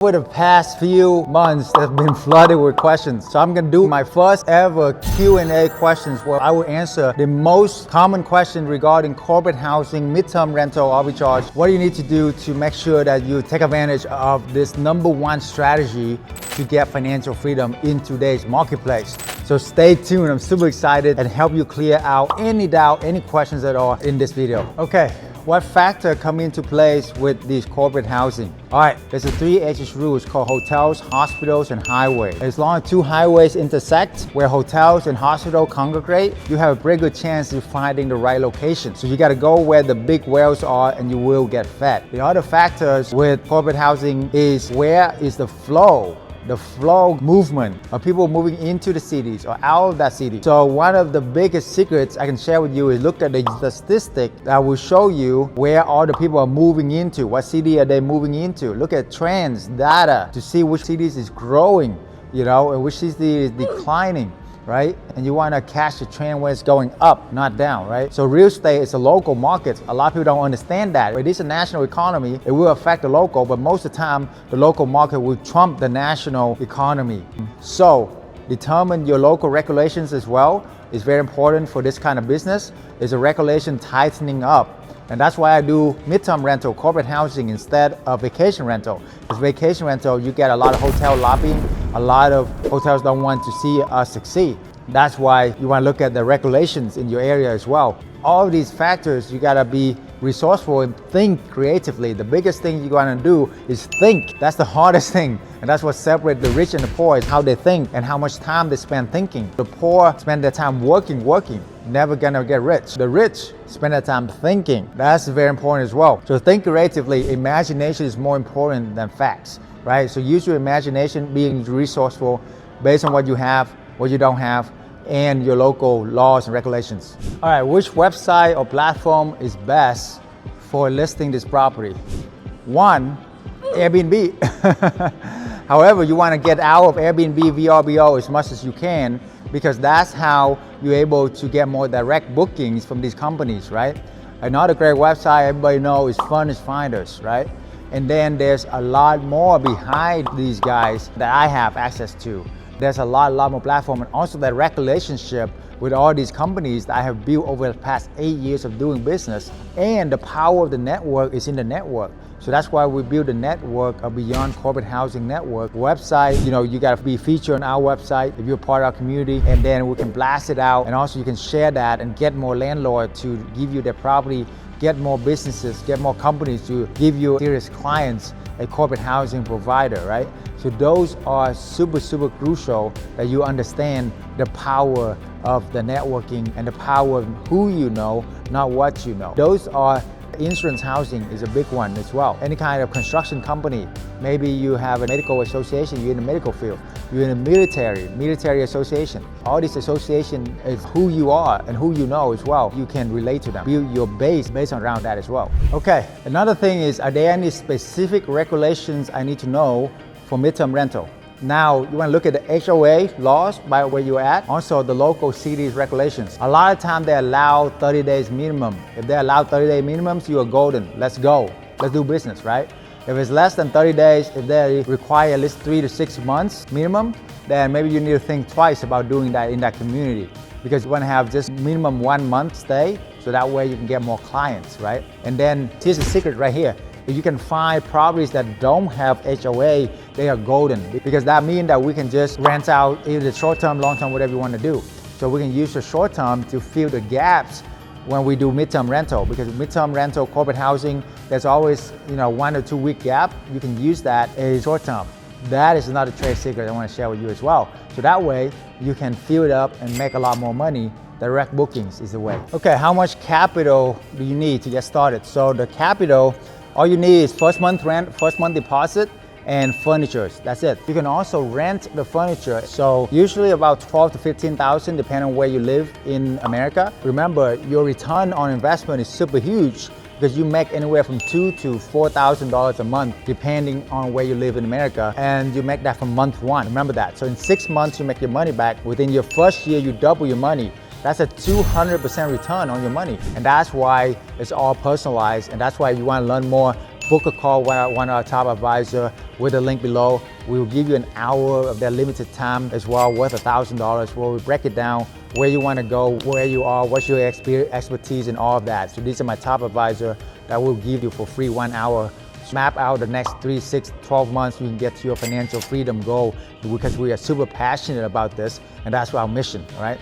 Over the past few months, they've been flooded with questions. So I'm gonna do my first ever Q&A questions where I will answer the most common question regarding corporate housing, midterm rental arbitrage. What do you need to do to make sure that you take advantage of this #1 strategy to get financial freedom in today's marketplace? So stay tuned, I'm super excited and help you clear out any doubt, any questions at all in this video. Okay. What factor come into place with these corporate housing? All right, there's a 3H's rules called hotels, hospitals, and highway. As long as two highways intersect where hotels and hospital congregate, you have a pretty good chance of finding the right location. So you gotta go where the big whales are and you will get fed. The other factors with corporate housing is where is the flow movement of people moving into the cities or out of that city. So one of the biggest secrets I can share with you is look at the statistic that will show you where all the people are moving into, what city are they moving into. Look at trends, data to see which cities is growing, and which city is declining. Right? And you want to catch the trend when it's going up, not down, right? So real estate is a local market. A lot of people don't understand that. It is a national economy. It will affect the local, but most of the time, the local market will trump the national economy. So determine your local regulations as well. It's very important for this kind of business. Is a regulation tightening up. And that's why I do midterm rental, corporate housing instead of vacation rental. Because vacation rental, you get a lot of hotel lobbying. A lot of hotels don't want to see us succeed. That's why you want to look at the regulations in your area as well. All of these factors, you got to be resourceful and think creatively. The biggest thing you want to do is think. That's the hardest thing. And that's what separates the rich and the poor is how they think and how much time they spend thinking. The poor spend their time working, never gonna get rich. The rich spend their time thinking. That's very important as well. So think creatively. Imagination is more important than facts, right? So use your imagination, being resourceful based on what you have, what you don't have, and your local laws and regulations. All right, which website or platform is best for listing this property? One, Airbnb. However, you want to get out of Airbnb, VRBO as much as you can because that's how you're able to get more direct bookings from these companies, right? Another great website everybody knows is Furnished Finders, right? And then there's a lot more behind these guys that I have access to. There's a lot more platform and also that relationship with all these companies that I have built over the past 8 years of doing business. And the power of the network is in the network. So that's why we build a network, a Beyond Corporate Housing network. Website, you gotta be featured on our website if you're part of our community, and then we can blast it out. And also you can share that and get more landlords to give you their property, get more businesses, get more companies to give you serious clients, a corporate housing provider, right? So those are super crucial that you understand the power of the networking and the power of who you know, not what you know. Those are insurance housing is a big one as well. Any kind of construction company, maybe you have a medical association, you're in the medical field, you're in a military association. All this association is who you are and who you know as well. You can relate to them, build your base based around that as well. Okay, another thing is, are there any specific regulations I need to know for midterm rental? Now, you want to look at the HOA laws by where you're at, also the local cities regulations. A lot of time they allow 30 days minimum. If they allow 30-day minimums, you are golden. Let's go. Let's do business, right? If it's less than 30 days, if they require at least 3 to 6 months minimum, then maybe you need to think twice about doing that in that community because you want to have just minimum 1 month stay so that way you can get more clients, right? And then here's the secret right here. If you can find properties that don't have HOA, they are golden because that means that we can just rent out either short-term, long-term, whatever you want to do. So we can use the short-term to fill the gaps when we do midterm rental because midterm rental, corporate housing, there's always 1 or 2 week gap. You can use that as short-term. That is another trade secret I want to share with you as well. So that way you can fill it up and make a lot more money. Direct bookings is the way. Okay, how much capital do you need to get started? So the capital, all you need is first month rent, first month deposit, and furniture. That's it. You can also rent the furniture. So usually about 12 to 15,000 depending on where you live in America. Remember, your return on investment is super huge because you make anywhere from $2,000 to $4,000 a month depending on where you live in America, and you make that from month 1. Remember that. So in 6 months you make your money back. Within your first year you double your money. That's a 200% return on your money. And that's why it's all personalized. And that's why you want to learn more book a call with one of our top advisor with the link below. We will give you an hour of their limited time as well, worth $1,000, where we break it down where you want to go, where you are, what's your expertise and all of that. So these are my top advisor that will give you for free 1 hour. Map out the next 3, 6, 12 months you can get to your financial freedom goal, because we are super passionate about this and that's our mission, all right?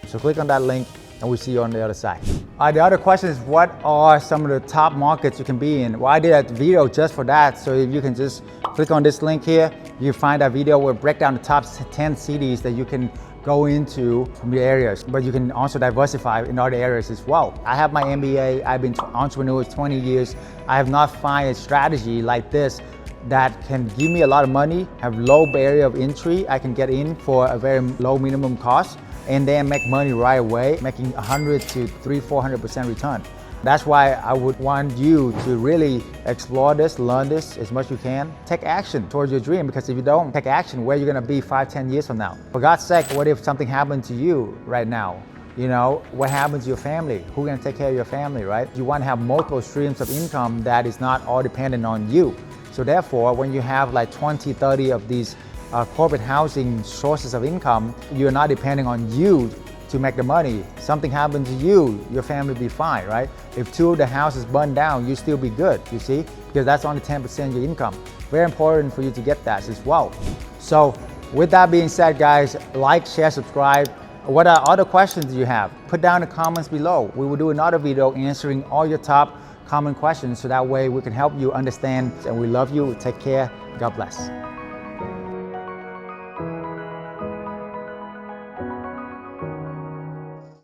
So click on that link and we'll see you on the other side. All right, the other question is, what are some of the top markets you can be in? Well, I did a video just for that. So if you can just click on this link here, you find that video where we break down the top 10 cities that you can go into from your areas, but you can also diversify in other areas as well. I have my MBA, I've been an entrepreneur 20 years. I have not found a strategy like this that can give me a lot of money, have low barrier of entry. I can get in for a very low minimum cost and then make money right away, making 100 to 300-400% return. That's why I would want you to really explore this, learn this as much as you can. Take action towards your dream, because if you don't take action, where are you gonna be 5, 10 years from now? For God's sake, what if something happened to you right now? You know, what happens to your family? Who's gonna take care of your family, right? You wanna have multiple streams of income that is not all dependent on you. So therefore, when you have like 20, 30 of these corporate housing sources of income, you're not depending on you to make the money. Something happens to you, your family will be fine, right? If 2 of the houses burn down, you still be good, you see? Because that's only 10% of your income. Very important for you to get that as well. So with that being said, guys, like, share, subscribe. What are other questions you have? Put down in the comments below. We will do another video answering all your top common questions, so that way we can help you understand. And we love you. Take care. God bless.